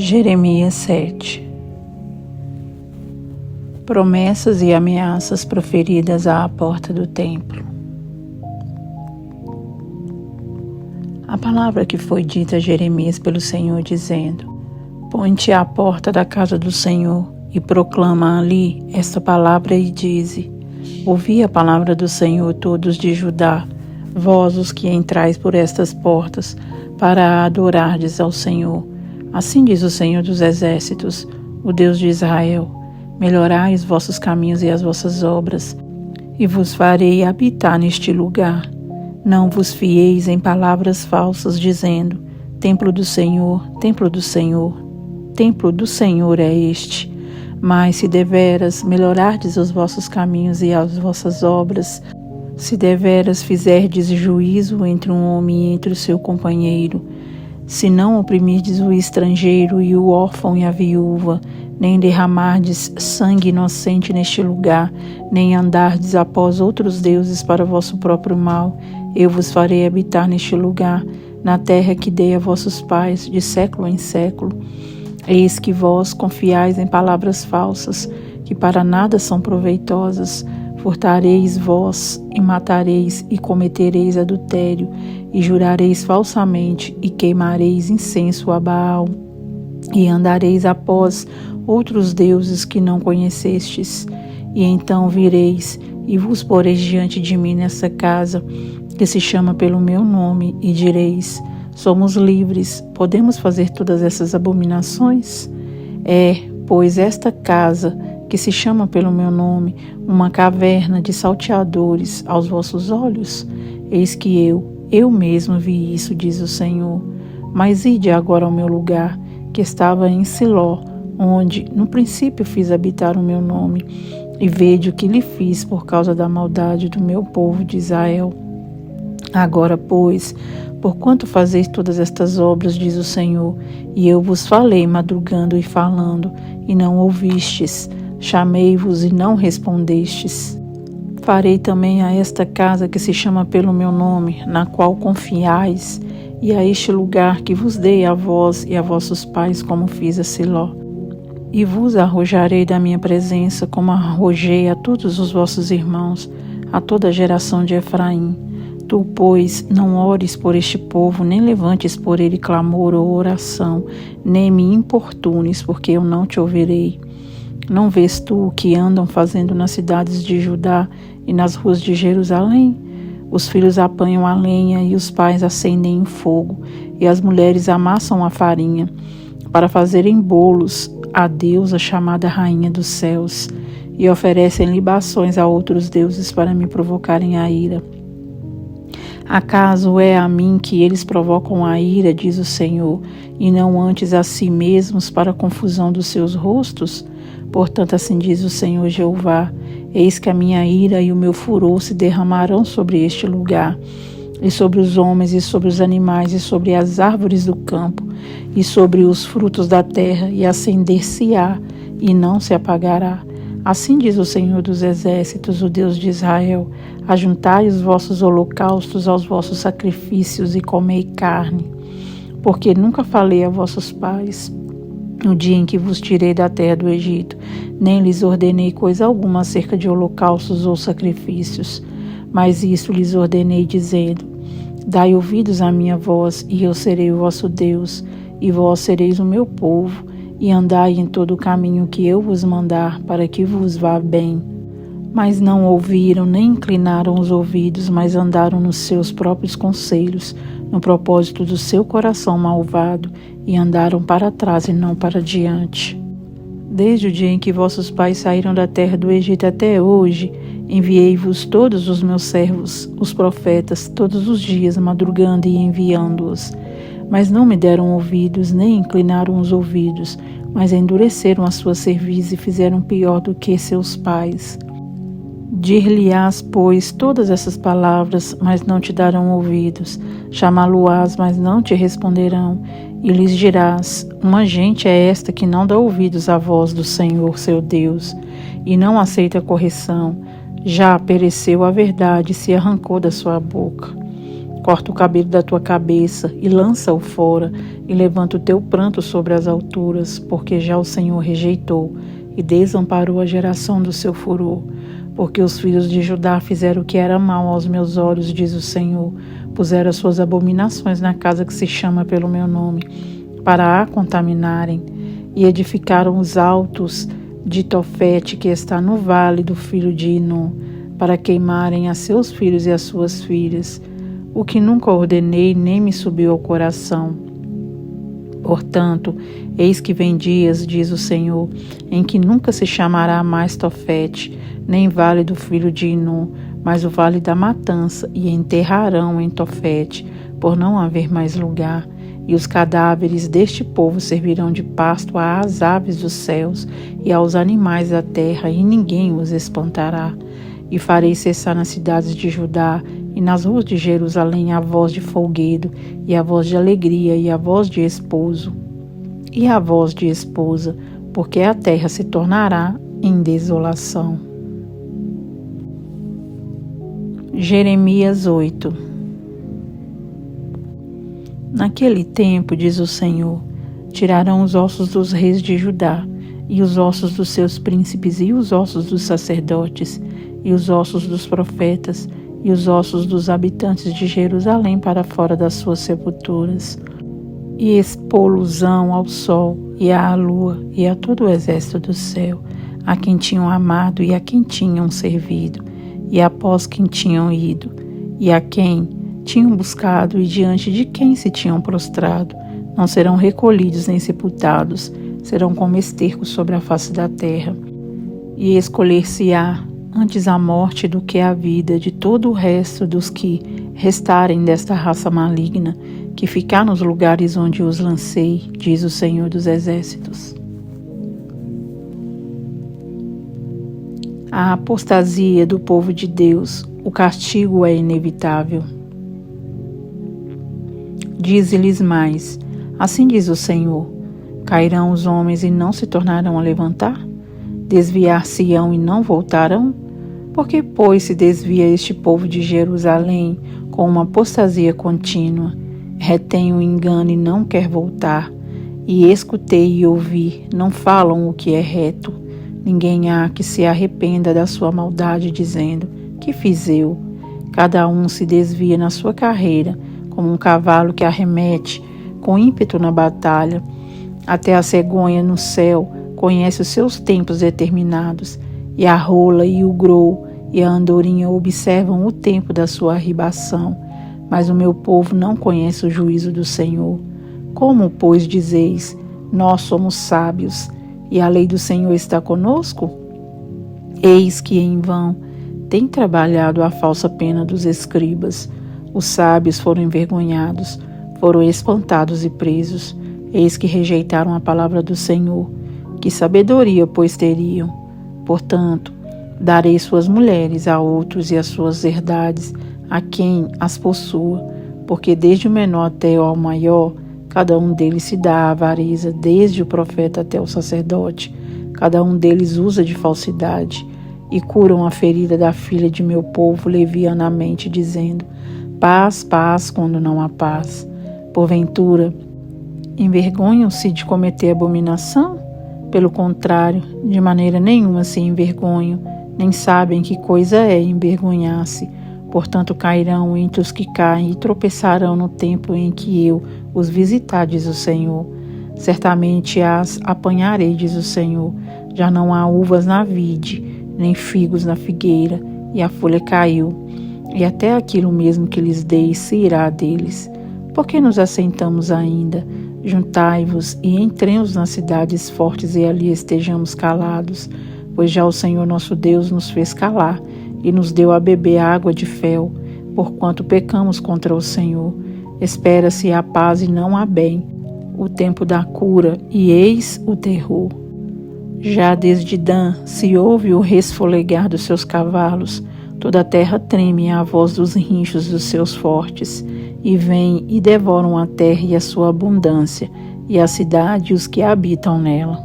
Jeremias 7. Promessas e ameaças proferidas à porta do templo. A palavra que foi dita a Jeremias pelo Senhor, dizendo: Põe-te à porta da casa do Senhor e proclama ali esta palavra e dize: Ouvi a palavra do Senhor, todos de Judá, vós os que entrais por estas portas, para adorardes ao Senhor. Assim diz o Senhor dos Exércitos, o Deus de Israel: melhorai os vossos caminhos e as vossas obras, e vos farei habitar neste lugar. Não vos fieis em palavras falsas, dizendo: Templo do Senhor, templo do Senhor, templo do Senhor é este. Mas se deveras melhorardes os vossos caminhos e as vossas obras, se deveras fizerdes juízo entre um homem e entre o seu companheiro, se não oprimirdes o estrangeiro e o órfão e a viúva, nem derramardes sangue inocente neste lugar, nem andardes após outros deuses para vosso próprio mal, eu vos farei habitar neste lugar, na terra que dei a vossos pais, de século em século. Eis que vós confiais em palavras falsas, que para nada são proveitosas. Furtareis vós, e matareis, e cometereis adultério, e jurareis falsamente, e queimareis incenso a Baal, e andareis após outros deuses que não conhecestes. E então vireis, e vos poreis diante de mim nessa casa, que se chama pelo meu nome, e direis: somos livres, podemos fazer todas essas abominações? Pois esta casa, que se chama pelo meu nome, uma caverna de salteadores aos vossos olhos? Eis que eu mesmo vi isso, diz o Senhor. Mas ide agora ao meu lugar, que estava em Siló, onde no princípio fiz habitar o meu nome, e vede o que lhe fiz por causa da maldade do meu povo de Israel. Agora, pois, porquanto fazeis todas estas obras, diz o Senhor, e eu vos falei madrugando e falando, e não ouvistes, chamei-vos e não respondestes. Farei também a esta casa que se chama pelo meu nome, na qual confiais, e a este lugar que vos dei a vós e a vossos pais, como fiz a Siló. E vos arrojarei da minha presença, como arrojei a todos os vossos irmãos, a toda a geração de Efraim. Tu, pois, não ores por este povo, nem levantes por ele clamor ou oração, nem me importunes, porque eu não te ouvirei. Não vês tu o que andam fazendo nas cidades de Judá e nas ruas de Jerusalém? Os filhos apanham a lenha e os pais acendem em fogo, e as mulheres amassam a farinha, para fazerem bolos à deusa chamada Rainha dos Céus, e oferecem libações a outros deuses para me provocarem a ira. Acaso é a mim que eles provocam a ira, diz o Senhor, e não antes a si mesmos para a confusão dos seus rostos? Portanto, assim diz o Senhor Jeová: eis que a minha ira e o meu furor se derramarão sobre este lugar, e sobre os homens, e sobre os animais, e sobre as árvores do campo, e sobre os frutos da terra, e acender-se-á, e não se apagará. Assim diz o Senhor dos Exércitos, o Deus de Israel: ajuntai os vossos holocaustos aos vossos sacrifícios e comei carne. Porque nunca falei a vossos pais, no dia em que vos tirei da terra do Egito, nem lhes ordenei coisa alguma acerca de holocaustos ou sacrifícios. Mas isto lhes ordenei, dizendo: dai ouvidos à minha voz, e eu serei o vosso Deus, e vós sereis o meu povo, e andai em todo o caminho que eu vos mandar, para que vos vá bem. Mas não ouviram, nem inclinaram os ouvidos, mas andaram nos seus próprios conselhos, no propósito do seu coração malvado, e andaram para trás e não para diante. Desde o dia em que vossos pais saíram da terra do Egito até hoje, enviei-vos todos os meus servos, os profetas, todos os dias, madrugando e enviando-os. Mas não me deram ouvidos, nem inclinaram os ouvidos, mas endureceram a sua cerviz e fizeram pior do que seus pais. Dir-lhe-ás, pois, todas essas palavras, mas não te darão ouvidos. Chamá-lo-ás, mas não te responderão. E lhes dirás: uma gente é esta que não dá ouvidos à voz do Senhor, seu Deus, e não aceita a correção. Já pereceu a verdade e se arrancou da sua boca. Corta o cabelo da tua cabeça e lança-o fora, e levanta o teu pranto sobre as alturas, porque já o Senhor rejeitou e desamparou a geração do seu furor. Porque os filhos de Judá fizeram o que era mal aos meus olhos, diz o Senhor. Puseram as suas abominações na casa que se chama pelo meu nome, para a contaminarem, e edificaram os altos de Tofete, que está no vale do filho de Inom, para queimarem a seus filhos e as suas filhas, o que nunca ordenei nem me subiu ao coração. Portanto, eis que vem dias, diz o Senhor, em que nunca se chamará mais Tofete, nem vale do filho de Inom, mas o vale da matança, e enterrarão em Tofete, por não haver mais lugar. E os cadáveres deste povo servirão de pasto às aves dos céus e aos animais da terra, e ninguém os espantará. E farei cessar nas cidades de Judá e nas ruas de Jerusalém a voz de folguedo, e a voz de alegria, e a voz de esposo, e a voz de esposa, porque a terra se tornará em desolação. Jeremias 8. Naquele tempo, diz o Senhor, tirarão os ossos dos reis de Judá, e os ossos dos seus príncipes, e os ossos dos sacerdotes, e os ossos dos profetas, e os ossos dos habitantes de Jerusalém para fora das suas sepulturas, e expô-los-ão ao sol, e à lua, e a todo o exército do céu, a quem tinham amado e a quem tinham servido, e após quem tinham ido, e a quem tinham buscado e diante de quem se tinham prostrado. Não serão recolhidos nem sepultados, serão como esterco sobre a face da terra. E escolher-se-á antes a morte do que a vida de todo o resto dos que restarem desta raça maligna, que ficar nos lugares onde os lancei, diz o Senhor dos Exércitos. A apostasia do povo de Deus, o castigo é inevitável. Dize-lhes mais, assim diz o Senhor, cairão os homens e não se tornarão a levantar? Desviar-se-ão e não voltarão? Porque, pois, se desvia este povo de Jerusalém com uma apostasia contínua, retém o engano e não quer voltar, e escutei e ouvi, não falam o que é reto. Ninguém há que se arrependa da sua maldade, dizendo, que fiz eu? Cada um se desvia na sua carreira, como um cavalo que arremete com ímpeto na batalha. Até a cegonha no céu conhece os seus tempos determinados, e a rola e o grou e a andorinha observam o tempo da sua arribação. Mas o meu povo não conhece o juízo do Senhor. Como, pois, dizeis, nós somos sábios, e a lei do Senhor está conosco? Eis que em vão tem trabalhado a falsa pena dos escribas. Os sábios foram envergonhados, foram espantados e presos. Eis que rejeitaram a palavra do Senhor. Que sabedoria, pois, teriam? Portanto, darei suas mulheres a outros e as suas herdades a quem as possua, porque desde o menor até ao maior, cada um deles se dá à avareza, desde o profeta até o sacerdote. Cada um deles usa de falsidade, e curam a ferida da filha de meu povo levianamente, dizendo, paz, paz, quando não há paz. Porventura, envergonham-se de cometer abominação? Pelo contrário, de maneira nenhuma se envergonham, nem sabem que coisa é envergonhar-se. Portanto, cairão entre os que caem e tropeçarão no tempo em que eu os visitar, diz o Senhor. Certamente as apanharei, diz o Senhor. Já não há uvas na vide, nem figos na figueira, e a folha caiu, e até aquilo mesmo que lhes dei se irá deles. Por que nos assentamos ainda? Juntai-vos e entremos nas cidades fortes e ali estejamos calados, pois já o Senhor nosso Deus nos fez calar e nos deu a beber água de fel, porquanto pecamos contra o Senhor. Espera-se a paz e não há bem, o tempo da cura, e eis o terror. Já desde Dan se ouve o resfolegar dos seus cavalos, toda a terra treme à voz dos rinchos dos seus fortes, e vêm e devoram a terra e a sua abundância, e a cidade e os que habitam nela.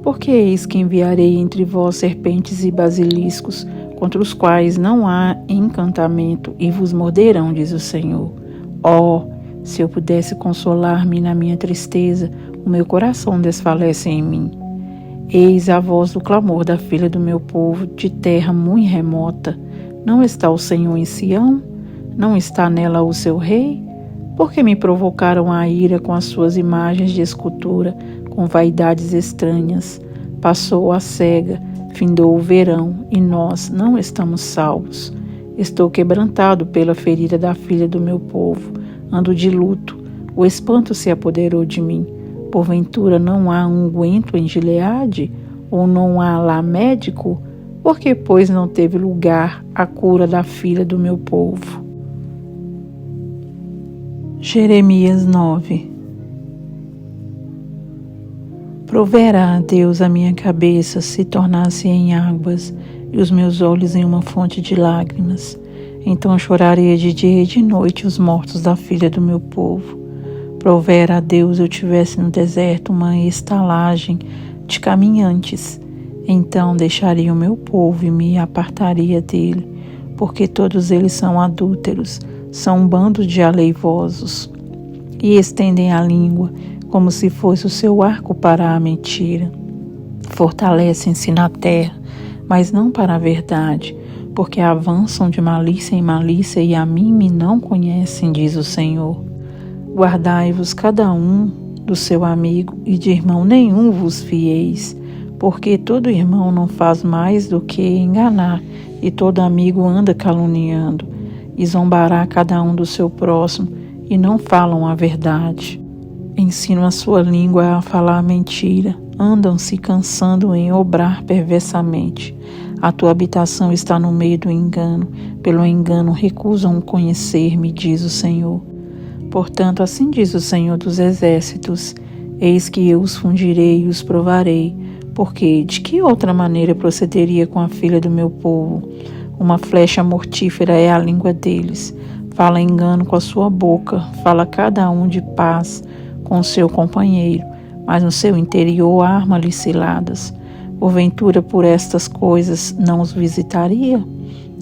Porque eis que enviarei entre vós serpentes e basiliscos, contra os quais não há encantamento, e vos morderão, diz o Senhor. Oh, se eu pudesse consolar-me na minha tristeza, o meu coração desfalece em mim. Eis a voz do clamor da filha do meu povo, de terra muito remota. Não está o Senhor em Sião? Não está nela o seu rei? Porque me provocaram a ira com as suas imagens de escultura, com vaidades estranhas. Passou a cega, findou o verão, e nós não estamos salvos. Estou quebrantado pela ferida da filha do meu povo. Ando de luto, o espanto se apoderou de mim. Porventura não há unguento em Gileade? Ou não há lá médico? Porque, pois, não teve lugar a cura da filha do meu povo? Jeremias 9. Proverá a Deus a minha cabeça se tornasse em águas, e os meus olhos em uma fonte de lágrimas. Então choraria de dia e de noite os mortos da filha do meu povo. Provera a Deus eu tivesse no deserto uma estalagem de caminhantes. Então deixaria o meu povo e me apartaria dele, porque todos eles são adúlteros, são um bando de aleivosos, e estendem a língua como se fosse o seu arco para a mentira. Fortalecem-se na terra, mas não para a verdade, porque avançam de malícia em malícia e a mim me não conhecem, diz o Senhor. Guardai-vos cada um do seu amigo, e de irmão nenhum vos fieis, porque todo irmão não faz mais do que enganar, e todo amigo anda caluniando, e zombará cada um do seu próximo, e não falam a verdade. Ensinam a sua língua a falar mentira, andam se cansando em obrar perversamente. A tua habitação está no meio do engano, pelo engano recusam conhecer-me, diz o Senhor. Portanto, assim diz o Senhor dos Exércitos: eis que eu os fundirei e os provarei, porque de que outra maneira procederia com a filha do meu povo? Uma flecha mortífera é a língua deles. Fala engano com a sua boca, fala cada um de paz com o seu companheiro, mas no seu interior arma-lhe ciladas. Porventura por estas coisas não os visitaria?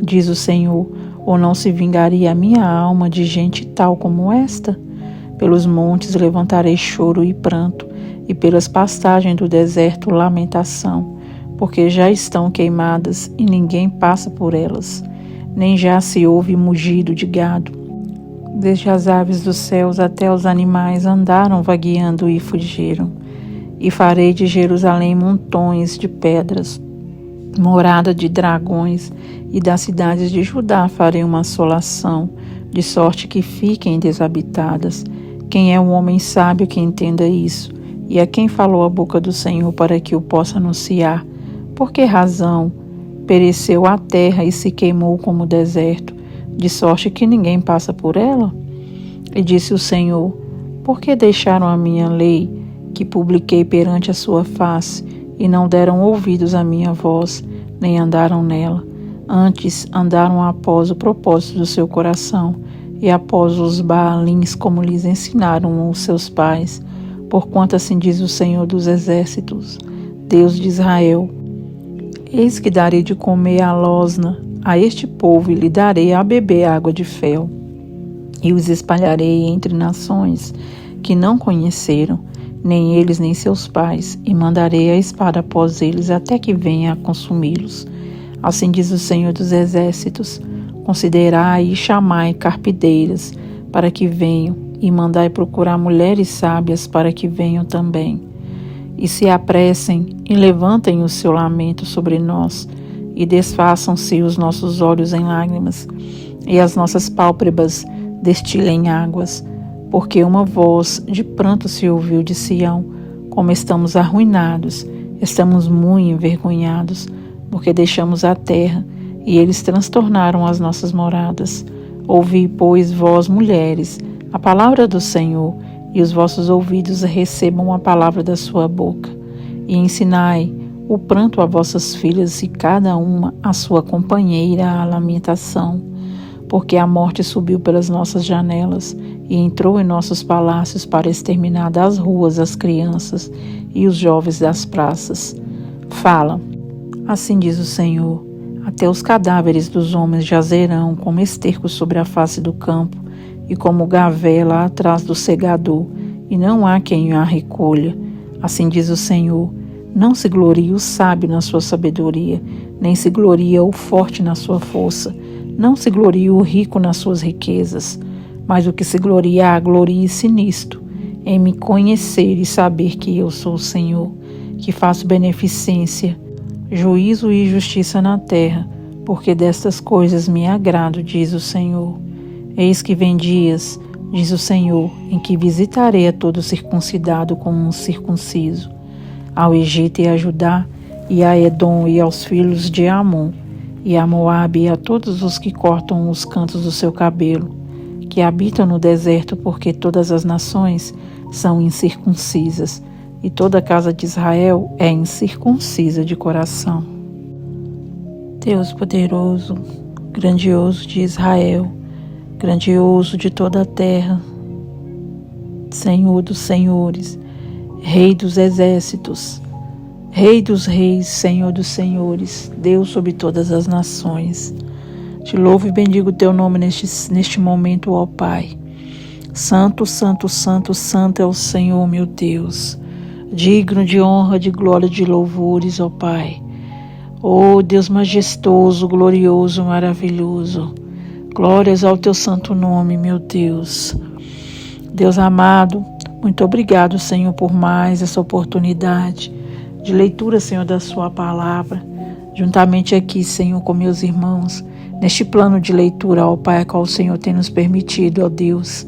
Diz o Senhor, ou não se vingaria a minha alma de gente tal como esta? Pelos montes levantarei choro e pranto, e pelas pastagens do deserto lamentação, porque já estão queimadas e ninguém passa por elas, nem já se ouve mugido de gado. Desde as aves dos céus até os animais andaram vagueando e fugiram. E farei de Jerusalém montões de pedras, morada de dragões, e das cidades de Judá farei uma assolação, de sorte que fiquem desabitadas. Quem é um homem sábio que entenda isso? E a quem falou a boca do Senhor para que o possa anunciar? Por que razão pereceu a terra e se queimou como o deserto, de sorte que ninguém passa por ela? E disse o Senhor: por que deixaram a minha lei, que publiquei perante a sua face, e não deram ouvidos à minha voz, nem andaram nela? Antes andaram após o propósito do seu coração, e após os Baalins, como lhes ensinaram os seus pais. Porquanto assim diz o Senhor dos Exércitos, Deus de Israel: eis que darei de comer a losna a este povo, e lhe darei a beber água de fel, e os espalharei entre nações que não conheceram, nem eles nem seus pais, e mandarei a espada após eles até que venha a consumi-los. Assim diz o Senhor dos Exércitos: considerai e chamai carpideiras para que venham, e mandai procurar mulheres sábias para que venham também. E se apressem e levantem o seu lamento sobre nós, e desfaçam-se os nossos olhos em lágrimas, e as nossas pálpebras destilem águas, porque uma voz de pranto se ouviu de Sião: como estamos arruinados, estamos muito envergonhados, porque deixamos a terra, e eles transtornaram as nossas moradas. Ouvi, pois, vós, mulheres, a palavra do Senhor, e os vossos ouvidos recebam a palavra da sua boca. E ensinai o pranto a vossas filhas, e cada uma a sua companheira à lamentação. Porque a morte subiu pelas nossas janelas, e entrou em nossos palácios para exterminar das ruas as crianças e os jovens das praças. Fala, assim diz o Senhor: Até os cadáveres dos homens jazerão como esterco sobre a face do campo, e como gavela atrás do segador, e não há quem a recolha. Assim diz o Senhor: não se glorie o sábio na sua sabedoria, nem se gloria o forte na sua força, não se glorie o rico nas suas riquezas, mas o que se gloriar, glorie-se nisto, em me conhecer e saber que eu sou o Senhor, que faço beneficência, juízo e justiça na terra, porque destas coisas me agrado, diz o Senhor. Eis que vem dias, diz o Senhor, em que visitarei a todo circuncidado como um circunciso, ao Egito e a Judá, e a Edom e aos filhos de Amon, e a Moabe e a todos os que cortam os cantos do seu cabelo, que habitam no deserto, porque todas as nações são incircuncisas, e toda a casa de Israel é incircuncisa de coração. Deus poderoso, grandioso de Israel, grandioso de toda a terra, Senhor dos senhores, Rei dos exércitos, Rei dos reis, Senhor dos senhores, Deus sobre todas as nações. Te louvo e bendigo o teu nome neste momento, ó Pai. Santo, santo, santo, santo é o Senhor, meu Deus. Digno de honra, de glória, de louvores, ó Pai. Ó Deus majestoso, glorioso, maravilhoso. Glórias ao teu santo nome, meu Deus. Deus amado, muito obrigado, Senhor, por mais essa oportunidade de leitura, Senhor, da sua palavra. Juntamente aqui, Senhor, com meus irmãos, neste plano de leitura, ó Pai, a qual o Senhor tem nos permitido, ó Deus.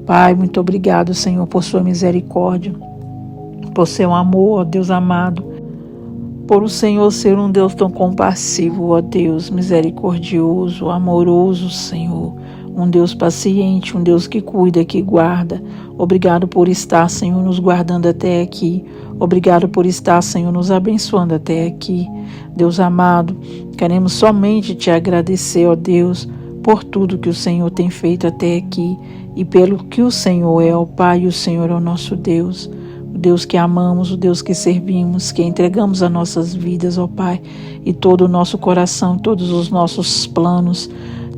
Pai, muito obrigado, Senhor, por sua misericórdia, por seu amor, ó Deus amado, por o Senhor ser um Deus tão compassivo, ó Deus, misericordioso, amoroso, Senhor, um Deus paciente, um Deus que cuida, que guarda. Obrigado por estar, Senhor, nos guardando até aqui. Obrigado por estar, Senhor, nos abençoando até aqui. Deus amado, queremos somente te agradecer, ó Deus, por tudo que o Senhor tem feito até aqui e pelo que o Senhor é, ó Pai, e o Senhor é o nosso Deus. O Deus que amamos, o Deus que servimos, que entregamos as nossas vidas, ó Pai, e todo o nosso coração, todos os nossos planos,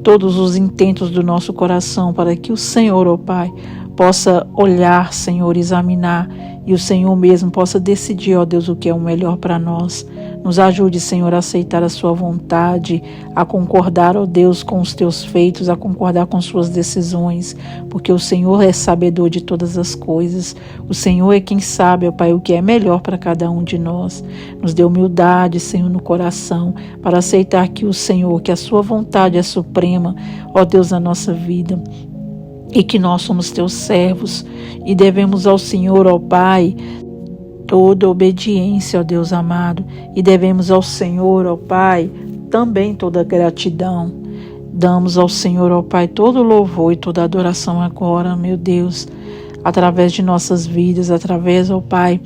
todos os intentos do nosso coração, para que o Senhor, ó Pai, possa olhar, Senhor, examinar, e o Senhor mesmo possa decidir, ó Deus, o que é o melhor para nós. Nos ajude, Senhor, a aceitar a sua vontade, a concordar, ó Deus, com os teus feitos, a concordar com suas decisões, porque o Senhor é sabedor de todas as coisas. O Senhor é quem sabe, ó Pai, o que é melhor para cada um de nós. Nos dê humildade, Senhor, no coração, para aceitar que o Senhor, que a sua vontade é suprema, ó Deus, na nossa vida. E que nós somos teus servos e devemos ao Senhor, ó Pai, toda obediência, ó Deus amado, e devemos ao Senhor, ó Pai, também toda gratidão. Damos ao Senhor, ó Pai, todo louvor e toda adoração agora, meu Deus, através de nossas vidas, através, ó Pai,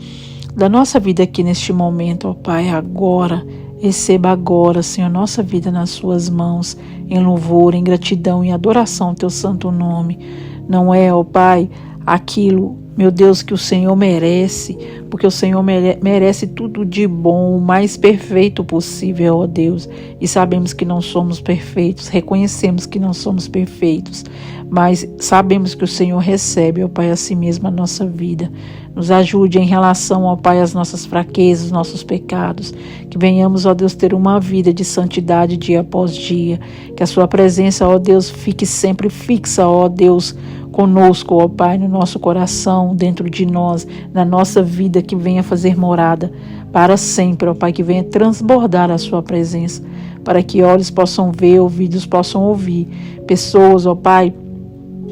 da nossa vida aqui neste momento, ó Pai, agora. Receba agora, Senhor, nossa vida nas suas mãos, em louvor, em gratidão, em adoração ao teu santo nome. Não é, ó Pai, aquilo, meu Deus, que o Senhor merece, porque o Senhor merece tudo de bom, o mais perfeito possível, ó Deus. E sabemos que não somos perfeitos, reconhecemos que não somos perfeitos, mas sabemos que o Senhor recebe, ó Pai, a si mesmo a nossa vida. Nos ajude em relação, ó Pai, às nossas fraquezas, nossos pecados. Que venhamos, ó Deus, ter uma vida de santidade dia após dia. Que a sua presença, ó Deus, fique sempre fixa, ó Deus, conosco, ó Pai, no nosso coração, dentro de nós, na nossa vida, que venha fazer morada para sempre, ó Pai, que venha transbordar a sua presença, para que olhos possam ver, ouvidos possam ouvir, pessoas, ó Pai,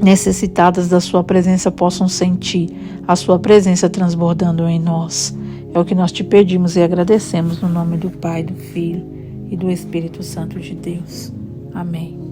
necessitadas da sua presença possam sentir a sua presença transbordando em nós. É o que nós te pedimos e agradecemos no nome do Pai, do Filho e do Espírito Santo de Deus. Amém.